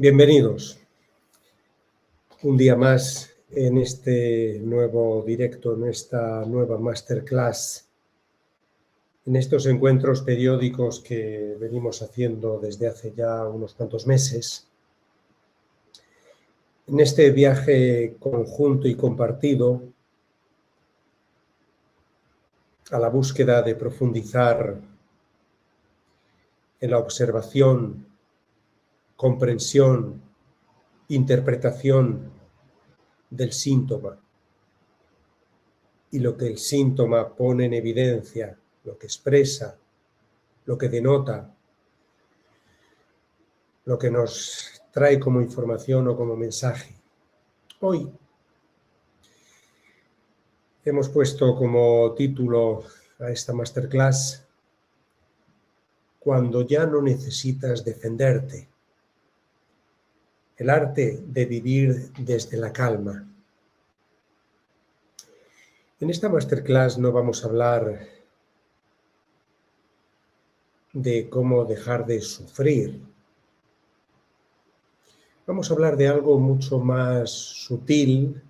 Bienvenidos un día más en este nuevo directo, en esta nueva masterclass, en estos encuentros periódicos que venimos haciendo desde hace ya unos cuantos meses, en este viaje conjunto y compartido a la búsqueda de profundizar en la observación, comprensión, interpretación del síntoma y lo que el síntoma pone en evidencia, lo que expresa, lo que denota, lo que nos trae como información o como mensaje. Hoy hemos puesto como título a esta masterclass "Cuando ya no necesitas defenderte", el arte de vivir desde la calma. En esta masterclass no vamos a hablar de cómo dejar de sufrir. Vamos a hablar de algo mucho más sutil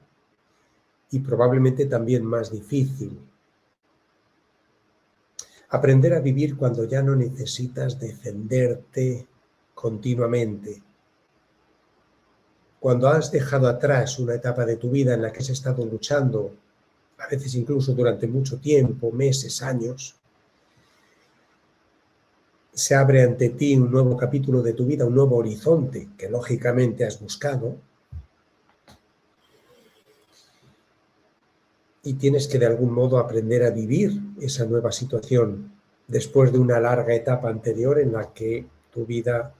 y probablemente también más difícil. Aprender a vivir cuando ya no necesitas defenderte continuamente. Cuando has dejado atrás una etapa de tu vida en la que has estado luchando, a veces incluso durante mucho tiempo, meses, años, se abre ante ti un nuevo capítulo de tu vida, un nuevo horizonte que lógicamente has buscado, y tienes que de algún modo aprender a vivir esa nueva situación después de una larga etapa anterior en la que tu vida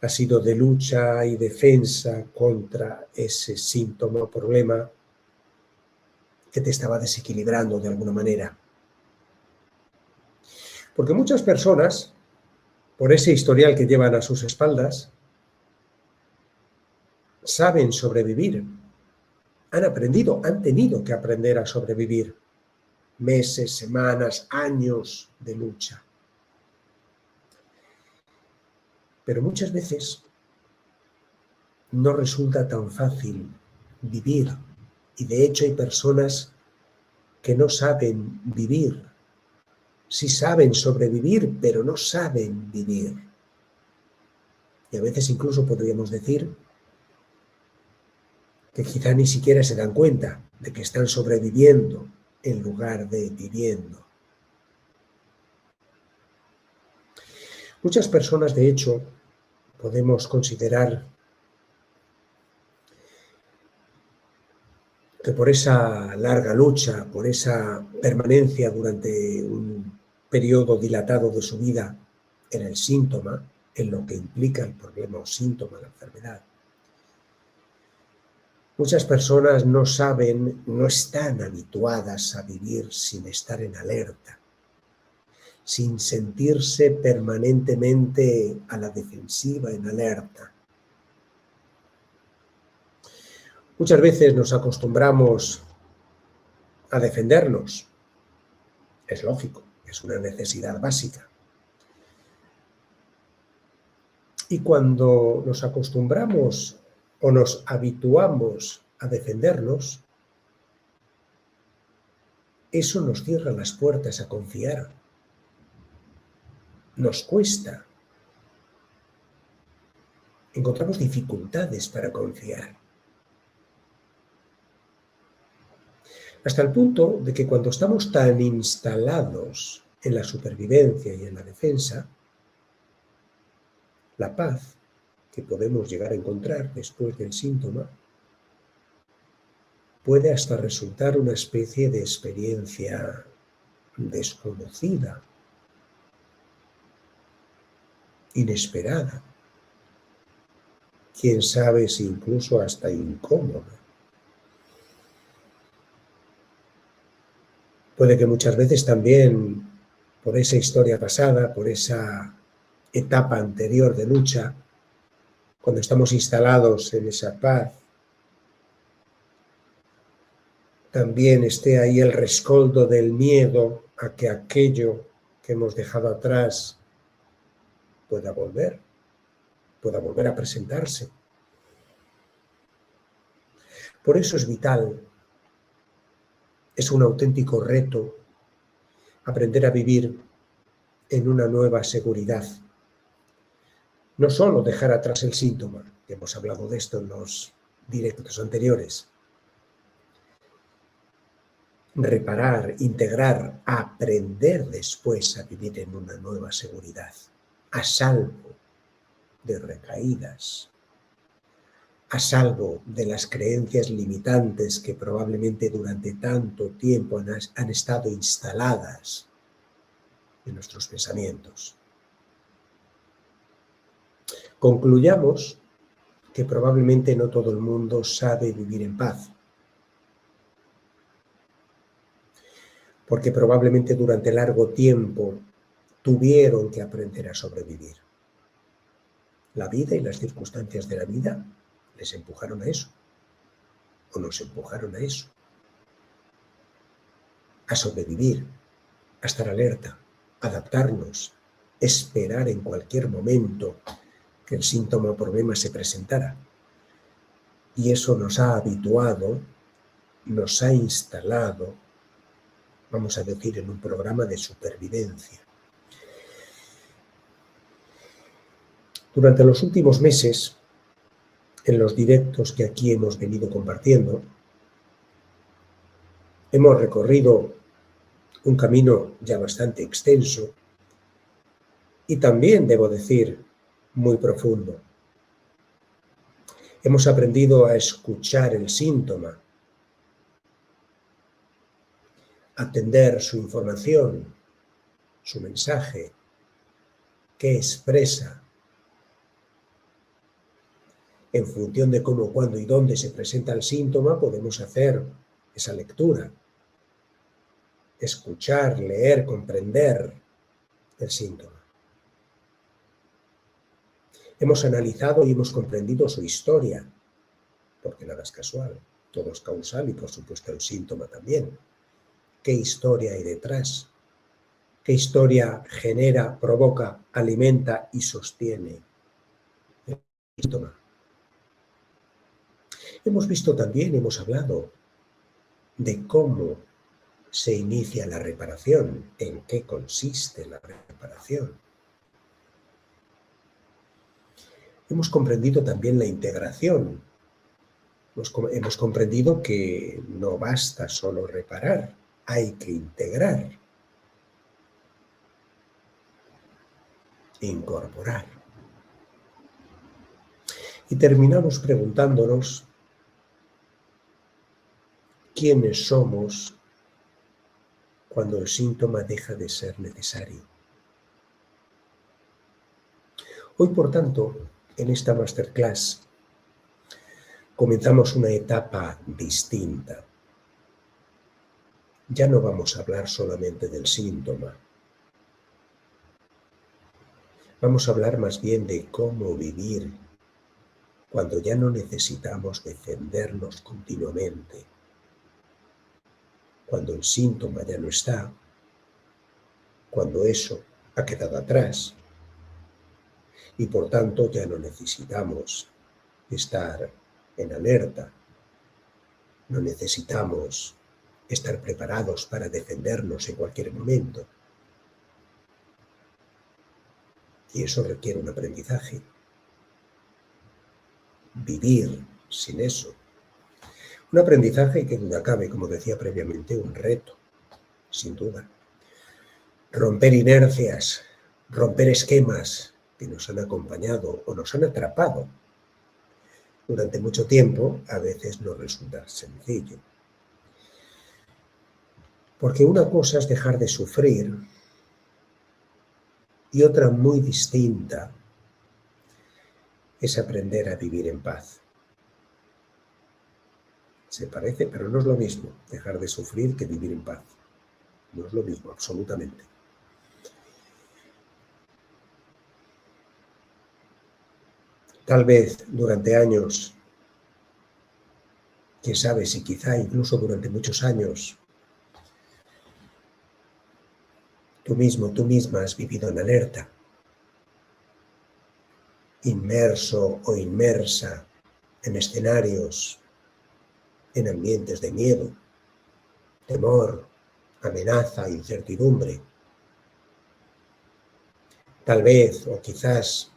ha sido de lucha y defensa contra ese síntoma o problema que te estaba desequilibrando de alguna manera. Porque muchas personas, por ese historial que llevan a sus espaldas, saben sobrevivir. Han aprendido, han tenido que aprender a sobrevivir. Meses, semanas, años de lucha. Pero muchas veces no resulta tan fácil vivir. Y de hecho hay personas que no saben vivir. Sí saben sobrevivir, pero no saben vivir. Y a veces incluso podríamos decir que quizá ni siquiera se dan cuenta de que están sobreviviendo en lugar de viviendo. Muchas personas, de hecho, podemos considerar que por esa larga lucha, por esa permanencia durante un periodo dilatado de su vida en el síntoma, en lo que implica el problema o síntoma, la enfermedad, muchas personas no saben, no están habituadas a vivir sin estar en alerta, sin sentirse permanentemente a la defensiva, en alerta. Muchas veces nos acostumbramos a defendernos. Es lógico, es una necesidad básica. Y cuando nos acostumbramos o nos habituamos a defendernos, eso nos cierra las puertas a confiar. Nos cuesta. Encontramos dificultades para confiar. Hasta el punto de que cuando estamos tan instalados en la supervivencia y en la defensa, la paz que podemos llegar a encontrar después del síntoma puede hasta resultar una especie de experiencia desconocida, inesperada, quién sabe si incluso hasta incómoda. Puede que muchas veces también, por esa historia pasada, por esa etapa anterior de lucha, cuando estamos instalados en esa paz, también esté ahí el rescoldo del miedo a que aquello que hemos dejado atrás pueda volver. pueda volver a presentarse. Por eso es vital, es un auténtico reto aprender a vivir en una nueva seguridad. No solo dejar atrás el síntoma, que hemos hablado de esto en los directos anteriores. Reparar, integrar, aprender después a vivir en una nueva seguridad, a salvo de recaídas, a salvo de las creencias limitantes que probablemente durante tanto tiempo han estado instaladas en nuestros pensamientos. Concluyamos que probablemente no todo el mundo sabe vivir en paz, porque probablemente durante largo tiempo tuvieron que aprender a sobrevivir. La vida y las circunstancias de la vida les empujaron a eso, o nos empujaron a eso, a sobrevivir, a estar alerta, adaptarnos, esperar en cualquier momento que el síntoma o problema se presentara. Y eso nos ha habituado, nos ha instalado, vamos a decir, en un programa de supervivencia. Durante los últimos meses, en los directos que aquí hemos venido compartiendo, hemos recorrido un camino ya bastante extenso y también, debo decir, muy profundo. Hemos aprendido a escuchar el síntoma, a atender su información, su mensaje, qué expresa, en función de cómo, cuándo y dónde se presenta el síntoma, podemos hacer esa lectura, escuchar, leer, comprender el síntoma. Hemos analizado y hemos comprendido su historia, porque nada es casual, todo es causal y por supuesto el síntoma también. ¿Qué historia hay detrás? ¿Qué historia genera, provoca, alimenta y sostiene el síntoma? Hemos visto también, hemos hablado de cómo se inicia la reparación, en qué consiste la reparación. Hemos comprendido también la integración. Hemos comprendido que no basta solo reparar, hay que integrar, incorporar. Y terminamos preguntándonos quiénes somos cuando el síntoma deja de ser necesario. Hoy, por tanto, en esta masterclass, comenzamos una etapa distinta. Ya no vamos a hablar solamente del síntoma. Vamos a hablar más bien de cómo vivir cuando ya no necesitamos defendernos continuamente. Cuando el síntoma ya no está, cuando eso ha quedado atrás y por tanto ya no necesitamos estar en alerta, no necesitamos estar preparados para defendernos en cualquier momento. Y eso requiere un aprendizaje. Vivir sin eso. Un aprendizaje que duda cabe, como decía previamente, un reto, sin duda. Romper inercias, romper esquemas que nos han acompañado o nos han atrapado durante mucho tiempo, a veces no resulta sencillo. Porque una cosa es dejar de sufrir y otra muy distinta es aprender a vivir en paz. Se parece, pero no es lo mismo dejar de sufrir que vivir en paz. No es lo mismo, absolutamente. Tal vez durante años, quién sabe si quizá incluso durante muchos años, tú mismo, tú misma has vivido en alerta. inmerso o inmersa en escenarios, en ambientes de miedo, temor, amenaza, incertidumbre. Tal vez o quizás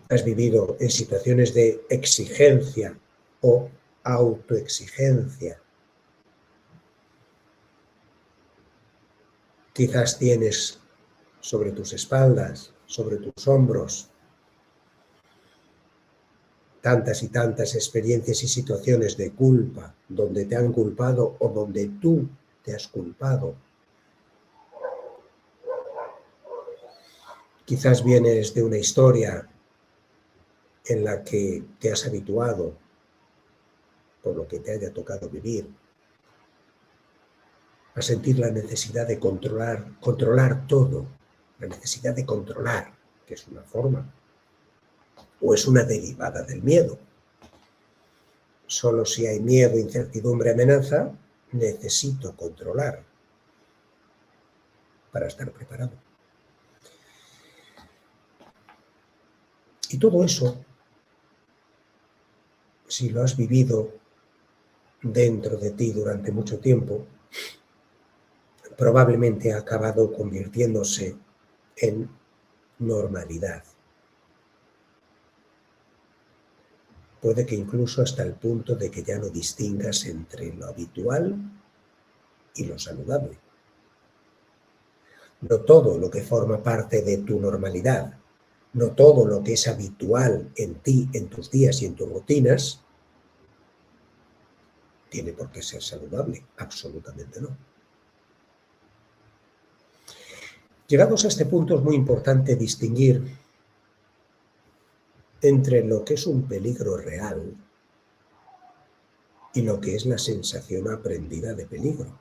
has vivido en situaciones de exigencia o autoexigencia. Quizás tienes sobre tus espaldas, sobre tus hombros, tantas y tantas experiencias y situaciones de culpa, donde te han culpado o donde tú te has culpado. Quizás vienes de una historia en la que te has habituado, por lo que te haya tocado vivir, a sentir la necesidad de controlar todo, la necesidad de controlar, que es una forma, o es una derivada del miedo. Solo si hay miedo, incertidumbre, amenaza, necesito controlar para estar preparado. Y todo eso, si lo has vivido dentro de ti durante mucho tiempo, probablemente ha acabado convirtiéndose en normalidad. Puede que incluso hasta el punto de que ya no distingas entre lo habitual y lo saludable. No todo lo que forma parte de tu normalidad, no todo lo que es habitual en ti, en tus días y en tus rutinas, tiene por qué ser saludable. Absolutamente no. Llegados a este punto es muy importante distinguir entre lo que es un peligro real y lo que es la sensación aprendida de peligro.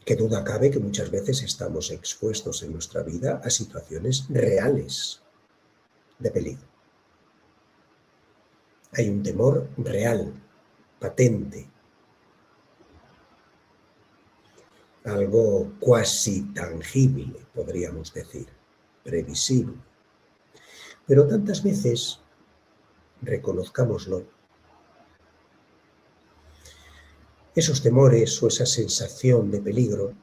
Qué duda cabe que muchas veces estamos expuestos en nuestra vida a situaciones reales de peligro. Hay un temor real, patente, algo cuasi tangible, podríamos decir, previsible. Pero tantas veces, reconozcámoslo, esos temores o esa sensación de peligro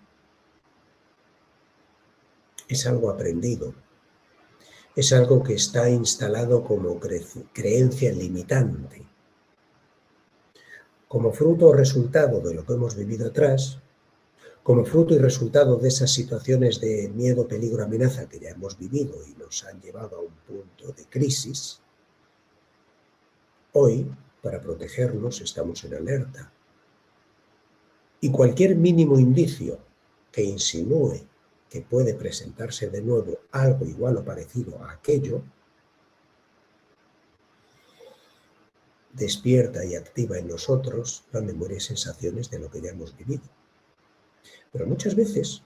es algo aprendido, es algo que está instalado como creencia limitante, como fruto o resultado de lo que hemos vivido atrás, como fruto y resultado de esas situaciones de miedo, peligro, amenaza que ya hemos vivido y nos han llevado a un punto de crisis. Hoy, para protegernos, estamos en alerta. Y cualquier mínimo indicio que insinúe que puede presentarse de nuevo algo igual o parecido a aquello, despierta y activa en nosotros la memoria y sensaciones de lo que ya hemos vivido. Pero muchas veces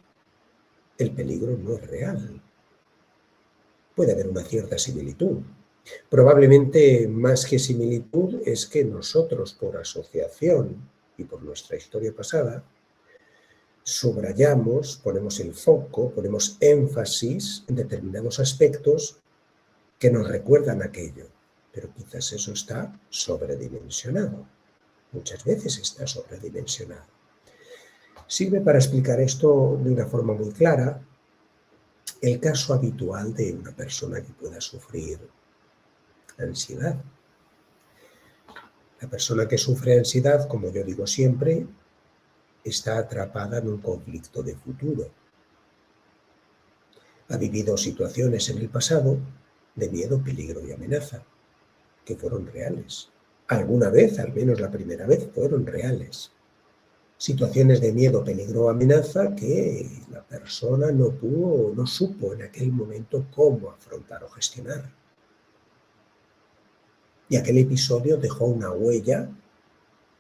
el peligro no es real. Puede haber una cierta similitud. Probablemente más que similitud es que nosotros, por asociación y por nuestra historia pasada, subrayamos, ponemos el foco, ponemos énfasis en determinados aspectos que nos recuerdan aquello. Pero quizás eso está sobredimensionado. Muchas veces está sobredimensionado. Sirve para explicar esto de una forma muy clara el caso habitual de una persona que pueda sufrir ansiedad. La persona que sufre ansiedad, como yo digo siempre, está atrapada en un conflicto de futuro. Ha vivido situaciones en el pasado de miedo, peligro y amenaza, que fueron reales. Alguna vez, al menos la primera vez, fueron reales. Situaciones de miedo, peligro o amenaza que la persona no pudo o no supo en aquel momento cómo afrontar o gestionar. Y aquel episodio dejó una huella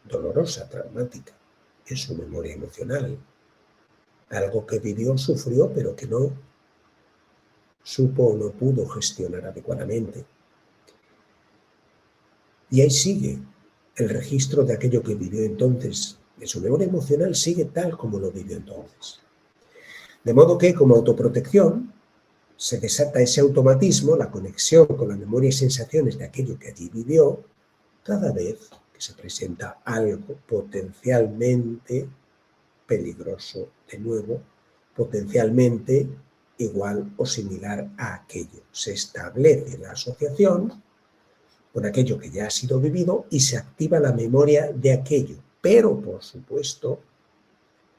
dolorosa, traumática, en su memoria emocional. Algo que vivió, sufrió, pero que no supo o no pudo gestionar adecuadamente. Y ahí sigue el registro de aquello que vivió entonces. En su memoria emocional sigue tal como lo vivió entonces. De modo que, como autoprotección, se desata ese automatismo, la conexión con la memoria y sensaciones de aquello que allí vivió, cada vez que se presenta algo potencialmente peligroso, de nuevo, potencialmente igual o similar a aquello. Se establece la asociación con aquello que ya ha sido vivido y se activa la memoria de aquello. Pero, por supuesto,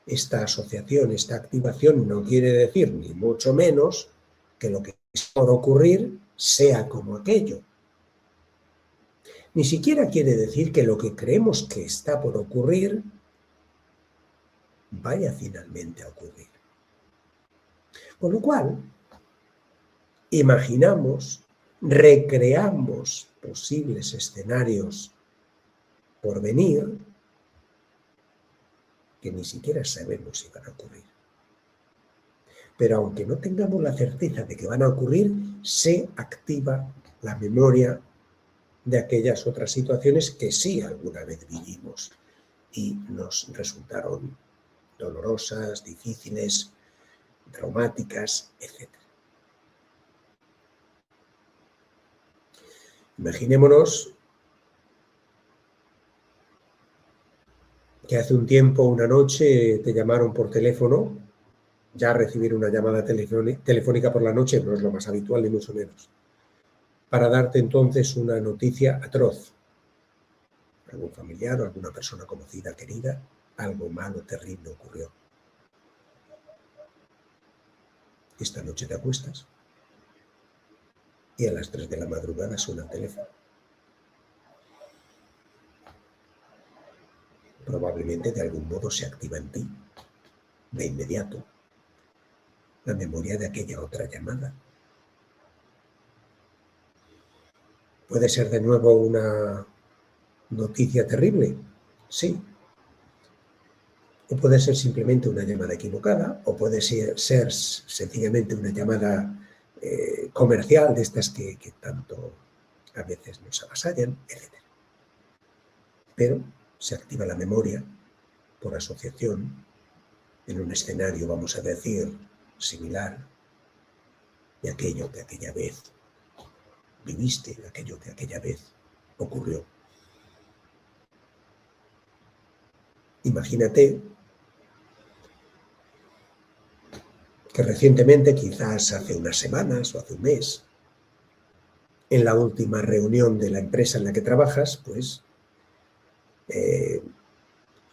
esta asociación, esta activación no quiere decir, ni mucho menos, que lo que está por ocurrir sea como aquello. Ni siquiera quiere decir que lo que creemos que está por ocurrir vaya finalmente a ocurrir. Con lo cual, imaginamos, recreamos posibles escenarios por venir que ni siquiera sabemos si van a ocurrir. Pero aunque no tengamos la certeza de que van a ocurrir, se activa la memoria de aquellas otras situaciones que sí alguna vez vivimos y nos resultaron dolorosas, difíciles, traumáticas, etc. Imaginémonos que hace un tiempo, una noche, te llamaron por teléfono. Ya recibir una llamada telefónica por la noche no es lo más habitual, ni mucho menos, para darte entonces una noticia atroz. Algún familiar o alguna persona conocida, querida, algo malo, terrible ocurrió. Esta noche te acuestas y a las 3 de la madrugada suena el teléfono. Probablemente de algún modo se activa en ti, de inmediato, la memoria de aquella otra llamada. ¿Puede ser de nuevo una noticia terrible? Sí. O puede ser simplemente una llamada equivocada, o puede ser sencillamente una llamada comercial de estas que tanto a veces nos avasallan, etc. Pero se activa la memoria por asociación en un escenario, vamos a decir, similar de aquello que aquella vez viviste, de aquello que aquella vez ocurrió. Imagínate que recientemente, quizás hace unas semanas o hace un mes, en la última reunión de la empresa en la que trabajas, pues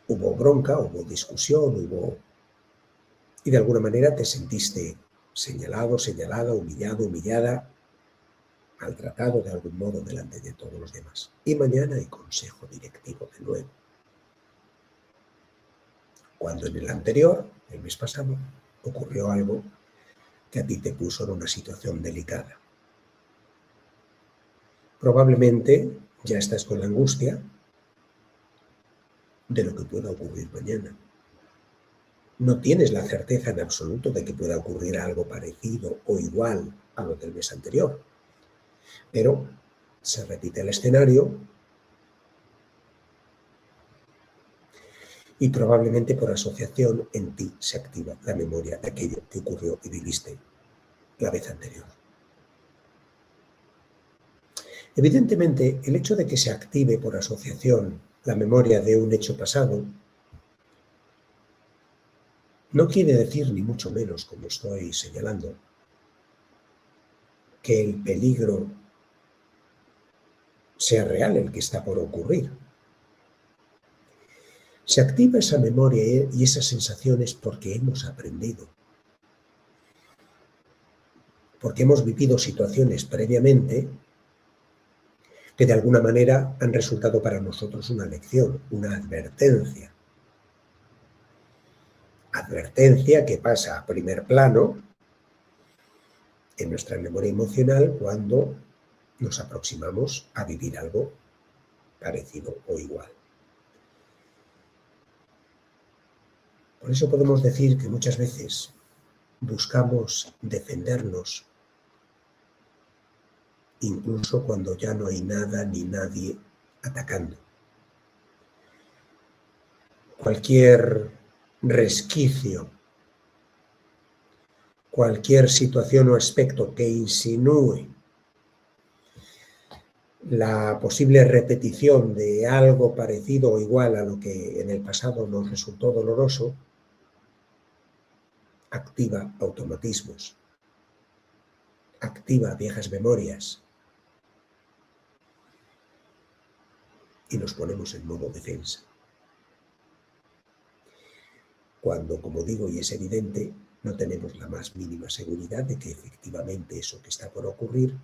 hubo bronca, hubo discusión, y de alguna manera te sentiste señalado, señalada, humillado, humillada, maltratado de algún modo delante de todos los demás. Y mañana hay consejo directivo de nuevo. Cuando en el anterior, el mes pasado, ocurrió algo que a ti te puso en una situación delicada. Probablemente ya estás con la angustia de lo que pueda ocurrir mañana. No tienes la certeza en absoluto de que pueda ocurrir algo parecido o igual a lo del mes anterior. Pero se repite el escenario y probablemente por asociación en ti se activa la memoria de aquello que ocurrió y viviste la vez anterior. Evidentemente, el hecho de que se active por asociación la memoria de un hecho pasado no quiere decir, ni mucho menos, como estoy señalando, que el peligro sea real, el que está por ocurrir. Se activa esa memoria y esas sensaciones porque hemos aprendido, porque hemos vivido situaciones previamente que de alguna manera han resultado para nosotros una lección, una advertencia. Advertencia que pasa a primer plano en nuestra memoria emocional cuando nos aproximamos a vivir algo parecido o igual. Por eso podemos decir que muchas veces buscamos defendernos, incluso cuando ya no hay nada ni nadie atacando. Cualquier resquicio cualquier situación o aspecto que insinúe la posible repetición de algo parecido o igual a lo que en el pasado nos resultó doloroso, activa automatismos, activa viejas memorias y nos ponemos en modo defensa. Cuando, como digo, y es evidente, no tenemos la más mínima seguridad de que efectivamente eso que está por ocurrir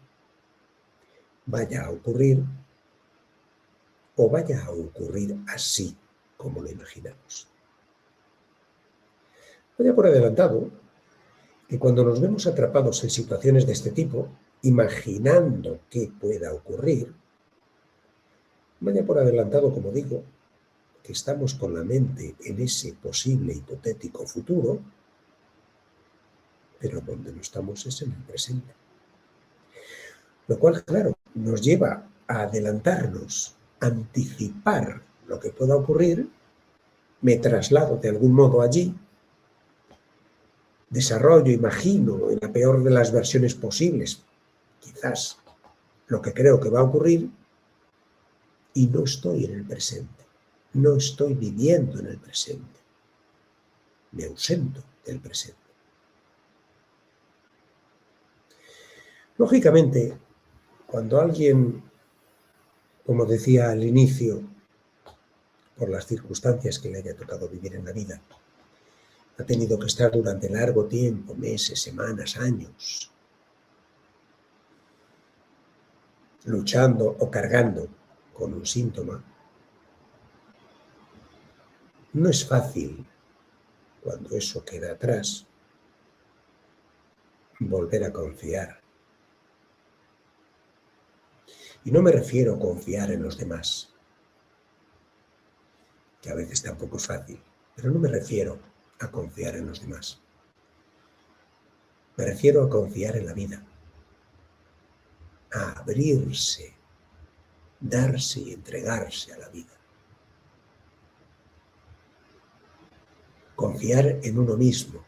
vaya a ocurrir o vaya a ocurrir así como lo imaginamos. Vaya por adelantado que cuando nos vemos atrapados en situaciones de este tipo, imaginando qué pueda ocurrir, vaya por adelantado, como digo, que estamos con la mente en ese posible hipotético futuro, pero donde no estamos es en el presente. Lo cual, claro, nos lleva a adelantarnos, anticipar lo que pueda ocurrir, me traslado de algún modo allí, desarrollo, imagino, en la peor de las versiones posibles, quizás lo que creo que va a ocurrir, y no estoy en el presente, no estoy viviendo en el presente, me ausento del presente. Lógicamente, cuando alguien, como decía al inicio, por las circunstancias que le haya tocado vivir en la vida, ha tenido que estar durante largo tiempo, meses, semanas, años, luchando o cargando con un síntoma, no es fácil, cuando eso queda atrás, volver a confiar. Y no me refiero a confiar en los demás, que a veces tampoco es fácil, pero no me refiero a confiar en los demás. Me refiero a confiar en la vida, a abrirse, darse y entregarse a la vida. Confiar en uno mismo,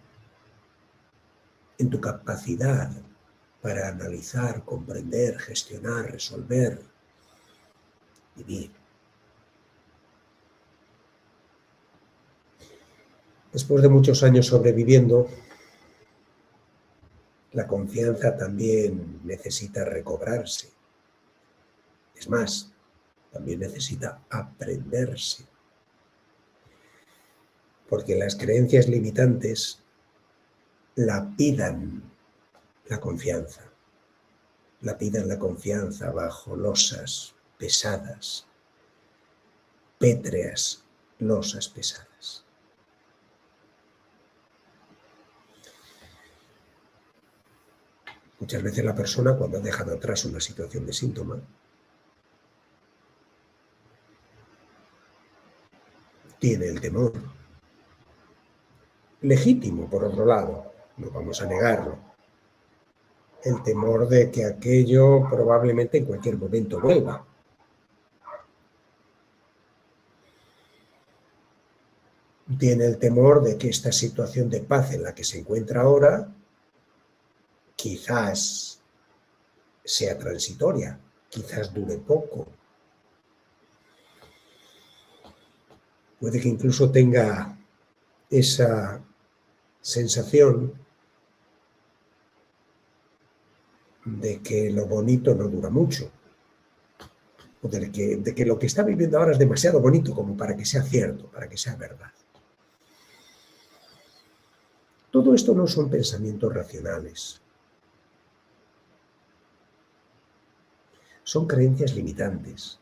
en tu capacidad para analizar, comprender, gestionar, resolver, vivir. Después de muchos años sobreviviendo, la confianza también necesita recobrarse. Es más, también necesita aprenderse. Porque las creencias limitantes lapidan la confianza. Lapidan la confianza bajo losas pesadas, pétreas losas pesadas. Muchas veces la persona, cuando ha dejado atrás una situación de síntoma, tiene el temor. Legítimo, por otro lado, no vamos a negarlo. El temor de que aquello probablemente en cualquier momento vuelva. Tiene el temor de que esta situación de paz en la que se encuentra ahora quizás sea transitoria, quizás dure poco. Puede que incluso tenga esa sensación de que lo bonito no dura mucho, o de que lo que está viviendo ahora es demasiado bonito como para que sea cierto, para que sea verdad. Todo esto no son pensamientos racionales. Son creencias limitantes.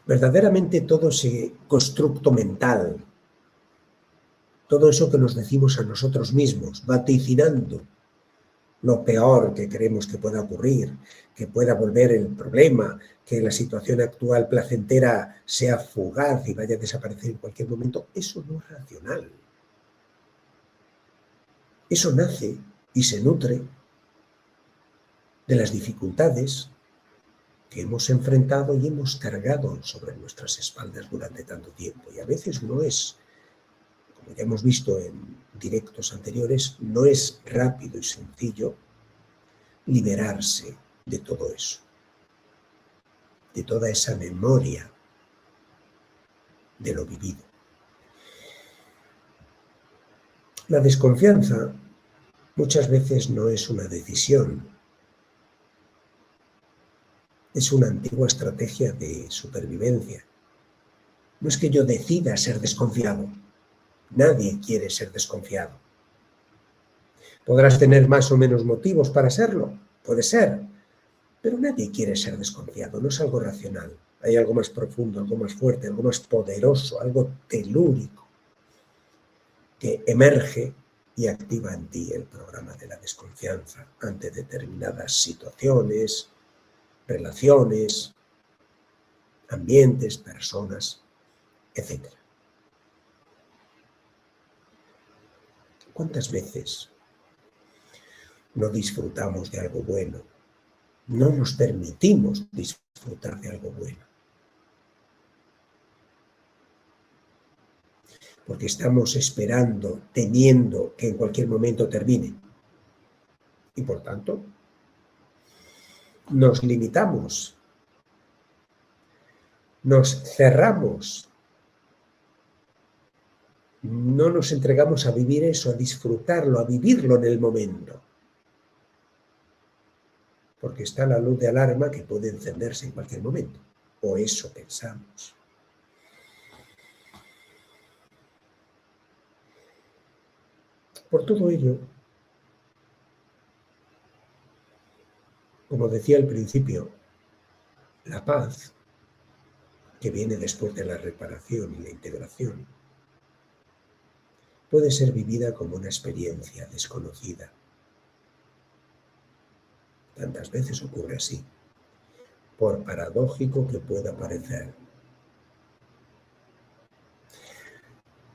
Verdaderamente todo ese constructo mental, todo eso que nos decimos a nosotros mismos, vaticinando lo peor que creemos que pueda ocurrir, que pueda volver el problema, que la situación actual placentera sea fugaz y vaya a desaparecer en cualquier momento, eso no es racional. Eso nace y se nutre de las dificultades que hemos enfrentado y hemos cargado sobre nuestras espaldas durante tanto tiempo. Y a veces no es como ya hemos visto en directos anteriores, no es rápido y sencillo liberarse de todo eso, de toda esa memoria de lo vivido. La desconfianza muchas veces no es una decisión, es una antigua estrategia de supervivencia. No es que yo decida ser desconfiado, nadie quiere ser desconfiado. Podrás tener más o menos motivos para serlo, puede ser, pero nadie quiere ser desconfiado, no es algo racional. Hay algo más profundo, algo más fuerte, algo más poderoso, algo telúrico que emerge y activa en ti el programa de la desconfianza ante determinadas situaciones, relaciones, ambientes, personas, etc. ¿Cuántas veces no disfrutamos de algo bueno? No nos permitimos disfrutar de algo bueno. Porque estamos esperando, temiendo que en cualquier momento termine. Y por tanto, nos limitamos, nos cerramos, no nos entregamos a vivir eso, a disfrutarlo, a vivirlo en el momento. Porque está la luz de alarma que puede encenderse en cualquier momento. O eso pensamos. Por todo ello, como decía al principio, la paz, que viene después de la reparación y la integración, puede ser vivida como una experiencia desconocida. Tantas veces ocurre así, por paradójico que pueda parecer.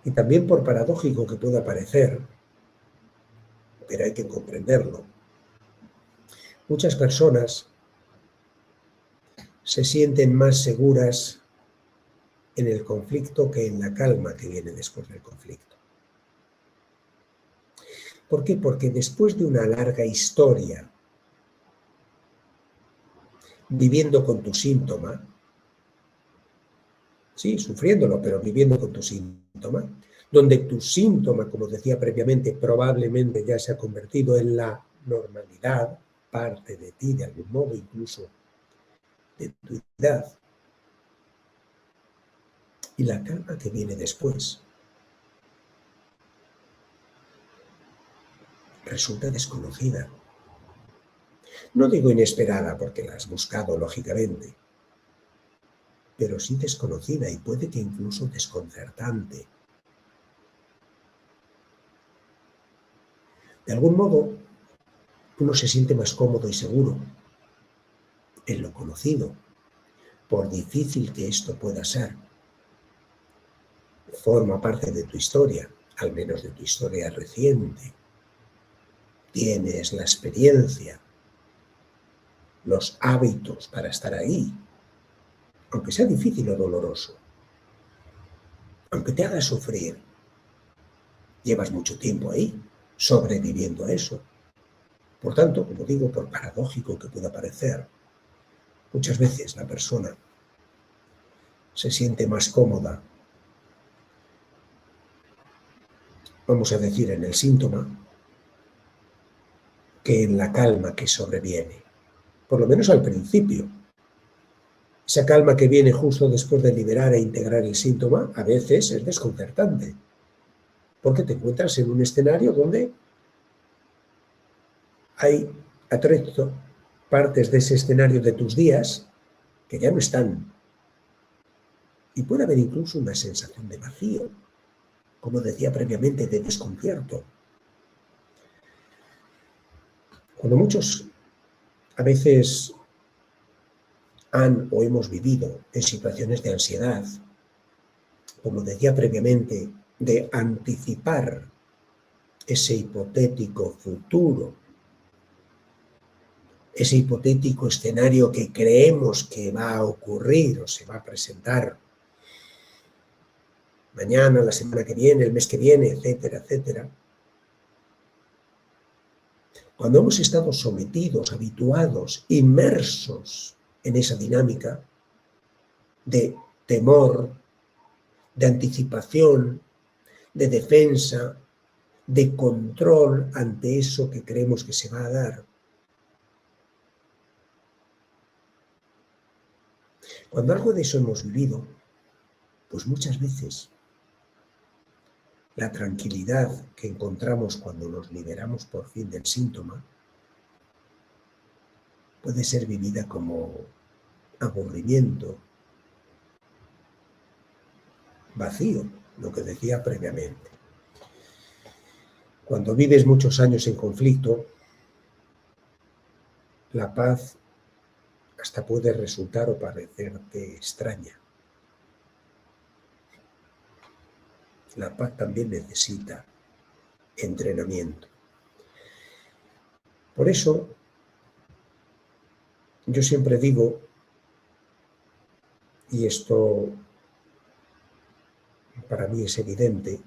Y también por paradójico que pueda parecer, pero hay que comprenderlo, muchas personas se sienten más seguras en el conflicto que en la calma que viene después del conflicto. ¿Por qué? Porque después de una larga historia viviendo con tu síntoma, sí, sufriéndolo, pero viviendo con tu síntoma, donde tu síntoma, como decía previamente, probablemente ya se ha convertido en la normalidad, parte de ti de algún modo, incluso de tu identidad, y la calma que viene después resulta desconocida. No digo inesperada porque la has buscado lógicamente, pero sí desconocida y puede que incluso desconcertante. De algún modo, uno se siente más cómodo y seguro en lo conocido, por difícil que esto pueda ser. Forma parte de tu historia, al menos de tu historia reciente. Tienes la experiencia, los hábitos para estar ahí, aunque sea difícil o doloroso, aunque te haga sufrir. Llevas mucho tiempo ahí, sobreviviendo a eso. Por tanto, como digo, por paradójico que pueda parecer, muchas veces la persona se siente más cómoda, vamos a decir, en el síntoma, que en la calma que sobreviene. Por lo menos al principio. Esa calma que viene justo después de liberar e integrar el síntoma, a veces es desconcertante. Porque te encuentras en un escenario donde hay atrezo, partes de ese escenario de tus días que ya no están. Y puede haber incluso una sensación de vacío, como decía previamente, de desconcierto. Cuando muchos a veces han o hemos vivido en situaciones de ansiedad, como decía previamente, de anticipar ese hipotético futuro, ese hipotético escenario que creemos que va a ocurrir o se va a presentar, mañana, la semana que viene, el mes que viene, etcétera, etcétera. Cuando hemos estado sometidos, habituados, inmersos en esa dinámica de temor, de anticipación, de defensa, de control ante eso que creemos que se va a dar. Cuando algo de eso hemos vivido, pues muchas veces la tranquilidad que encontramos cuando nos liberamos por fin del síntoma puede ser vivida como aburrimiento, vacío, lo que decía previamente. Cuando vives muchos años en conflicto, la paz hasta puede resultar o parecerte extraña. La paz también necesita entrenamiento. Por eso, yo siempre digo, y esto para mí es evidente,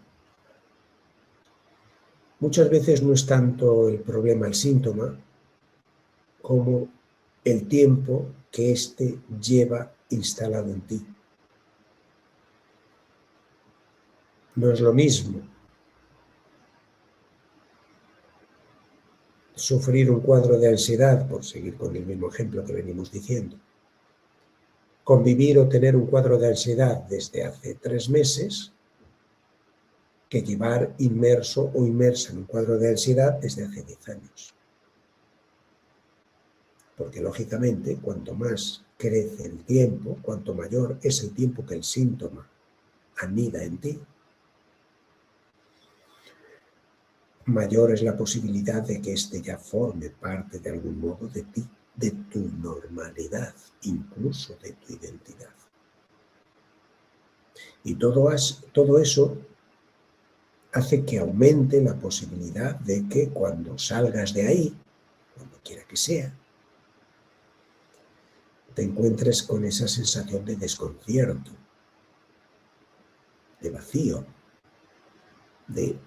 muchas veces no es tanto el problema el síntoma, como el tiempo que éste lleva instalado en ti. No es lo mismo sufrir un cuadro de ansiedad, por seguir con el mismo ejemplo que venimos diciendo, convivir o tener un cuadro de ansiedad desde hace 3 meses, que llevar inmerso o inmersa en un cuadro de ansiedad desde hace 10 años. Porque lógicamente, cuanto más crece el tiempo, cuanto mayor es el tiempo que el síntoma anida en ti, mayor es la posibilidad de que éste ya forme parte de algún modo de ti, de tu normalidad, incluso de tu identidad. Y todo eso hace que aumente la posibilidad de que cuando salgas de ahí, cuando quiera que sea, te encuentres con esa sensación de desconcierto, de vacío, de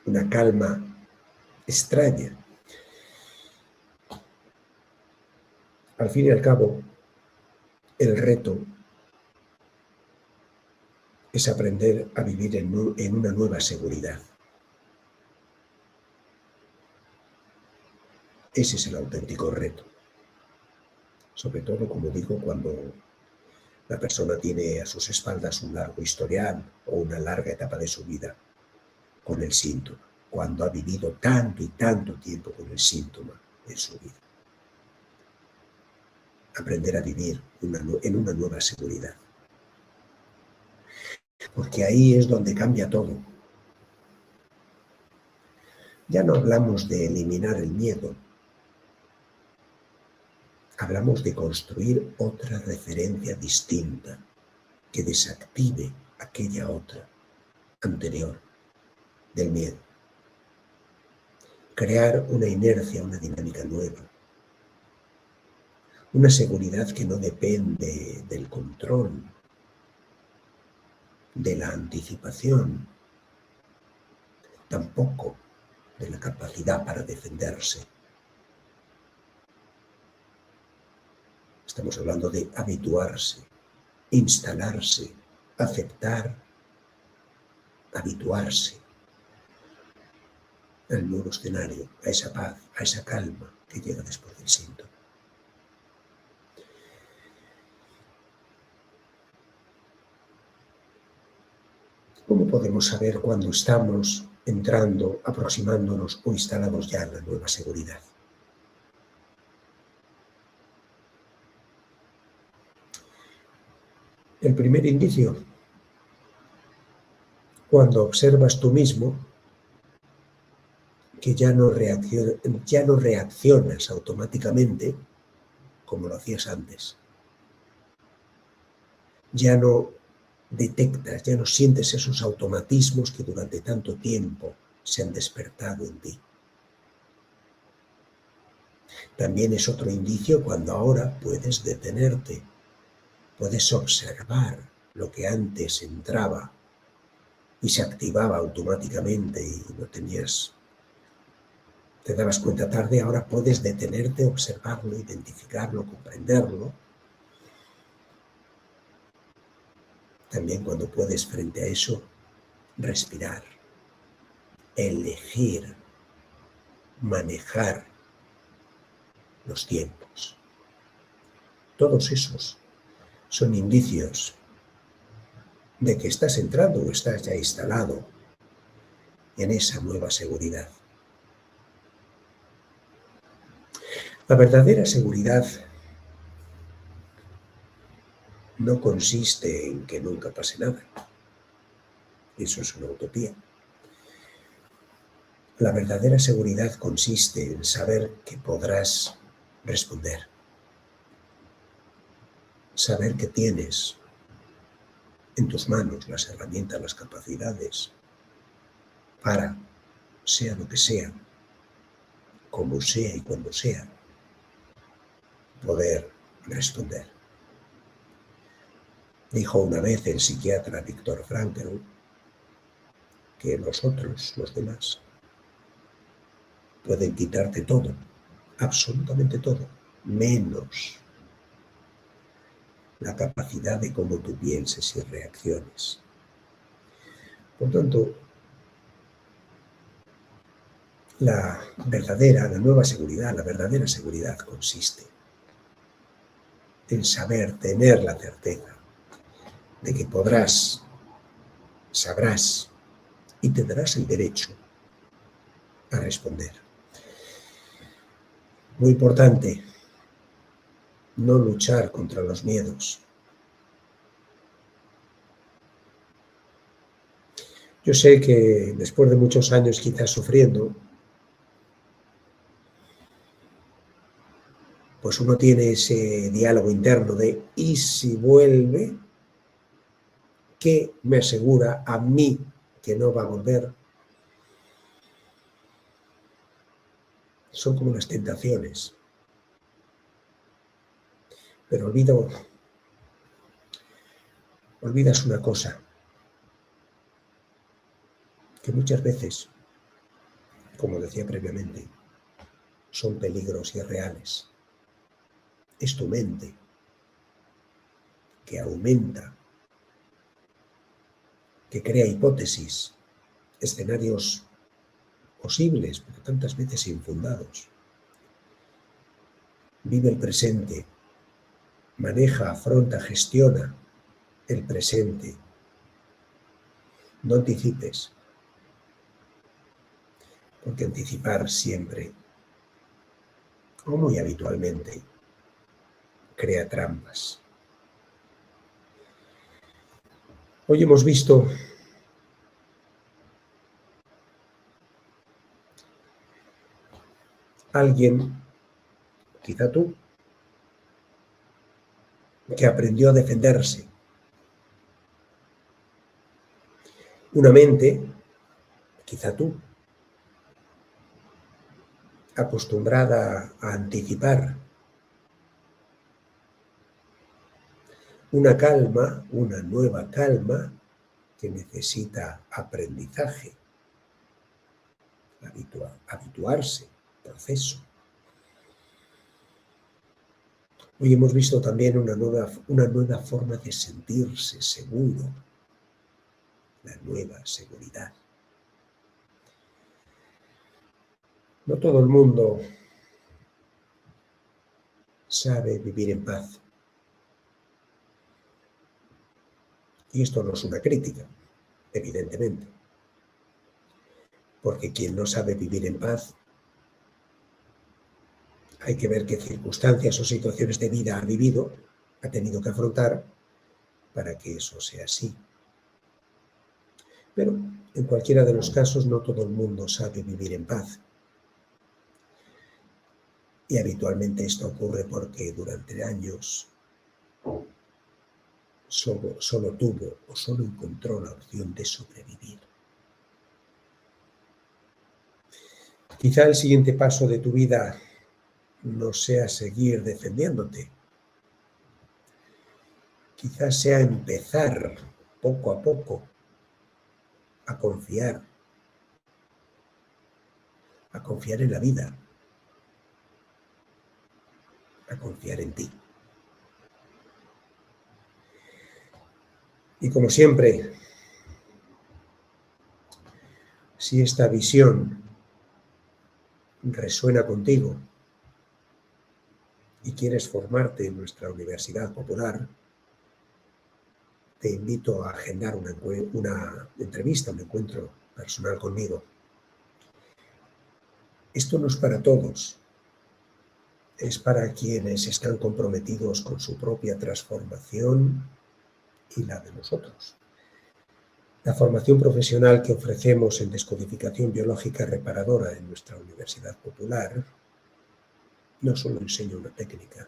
una calma extraña. Al fin y al cabo, el reto es aprender a vivir en una nueva seguridad. Ese es el auténtico reto. Sobre todo, como digo, cuando la persona tiene a sus espaldas un largo historial o una larga etapa de su vida con el síntoma, cuando ha vivido tanto y tanto tiempo con el síntoma en su vida. Aprender a vivir en una nueva seguridad. Porque ahí es donde cambia todo. Ya no hablamos de eliminar el miedo. Hablamos de construir otra referencia distinta que desactive aquella otra anterior del miedo. Crear una inercia, una dinámica nueva. Una seguridad que no depende del control, de la anticipación, tampoco de la capacidad para defenderse. Estamos hablando de habituarse, instalarse, aceptar, habituarse al nuevo escenario, a esa paz, a esa calma que llega después del síntoma. ¿Cómo podemos saber cuándo estamos entrando, aproximándonos o instalados ya en la nueva seguridad? El primer indicio, cuando observas tú mismo que ya no reaccionas automáticamente como lo hacías antes. Ya no detectas, ya no sientes esos automatismos que durante tanto tiempo se han despertado en ti. También es otro indicio cuando ahora puedes detenerte, puedes observar lo que antes entraba y se activaba automáticamente y no te dabas cuenta tarde, ahora puedes detenerte, observarlo, identificarlo, comprenderlo. También cuando puedes frente a eso respirar, elegir, manejar los tiempos. Todos esos son indicios de que estás entrando o estás ya instalado en esa nueva seguridad. La verdadera seguridad no consiste en que nunca pase nada. Eso es una utopía. La verdadera seguridad consiste en saber que podrás responder. Saber que tienes en tus manos las herramientas, las capacidades para, sea lo que sea, como sea y cuando sea, poder responder. Dijo una vez el psiquiatra Viktor Frankl que nosotros, los demás, pueden quitarte todo, absolutamente todo, menos la capacidad de cómo tú pienses y reacciones. Por tanto, la nueva seguridad, la verdadera seguridad consiste en saber, tener la certeza de que podrás, sabrás y tendrás el derecho a responder. Muy importante, no luchar contra los miedos. Yo sé que después de muchos años quizás sufriendo, pues uno tiene ese diálogo interno de ¿y si vuelve? ¿Qué me asegura a mí que no va a volver? Son como las tentaciones. Pero olvidas una cosa, que muchas veces, como decía previamente, son peligros irreales. Es tu mente que aumenta, que crea hipótesis, escenarios posibles, pero tantas veces infundados. Vive el presente, maneja, afronta, gestiona el presente. No anticipes, porque anticipar siempre, o muy habitualmente, crea trampas. Hoy hemos visto a alguien, quizá tú, que aprendió a defenderse. Una mente, quizá tú, acostumbrada a anticipar. Una calma, una nueva calma que necesita aprendizaje, habituarse, proceso. Hoy hemos visto también una nueva forma de sentirse seguro, la nueva seguridad. No todo el mundo sabe vivir en paz. Y esto no es una crítica, evidentemente. Porque quien no sabe vivir en paz, hay que ver qué circunstancias o situaciones de vida ha vivido, ha tenido que afrontar para que eso sea así. Pero en cualquiera de los casos no todo el mundo sabe vivir en paz. Y habitualmente esto ocurre porque durante años solo tuvo o solo encontró la opción de sobrevivir. Quizá el siguiente paso de tu vida no sea seguir defendiéndote, quizás sea empezar poco a poco a confiar en la vida, a confiar en ti. Y como siempre, si esta visión resuena contigo y quieres formarte en nuestra Universidad Popular, te invito a agendar una entrevista, un encuentro personal conmigo. Esto no es para todos, es para quienes están comprometidos con su propia transformación y la de nosotros. La formación profesional que ofrecemos en descodificación biológica reparadora en nuestra Universidad Popular no solo enseña una técnica,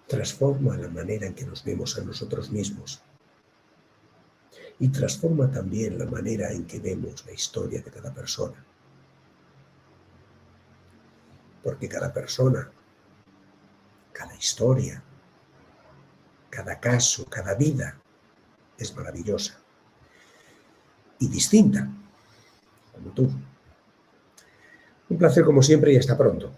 transforma la manera en que nos vemos a nosotros mismos y transforma también la manera en que vemos la historia de cada persona. Porque cada persona, cada historia, cada caso, cada vida es maravillosa y distinta, como tú. Un placer como siempre y hasta pronto.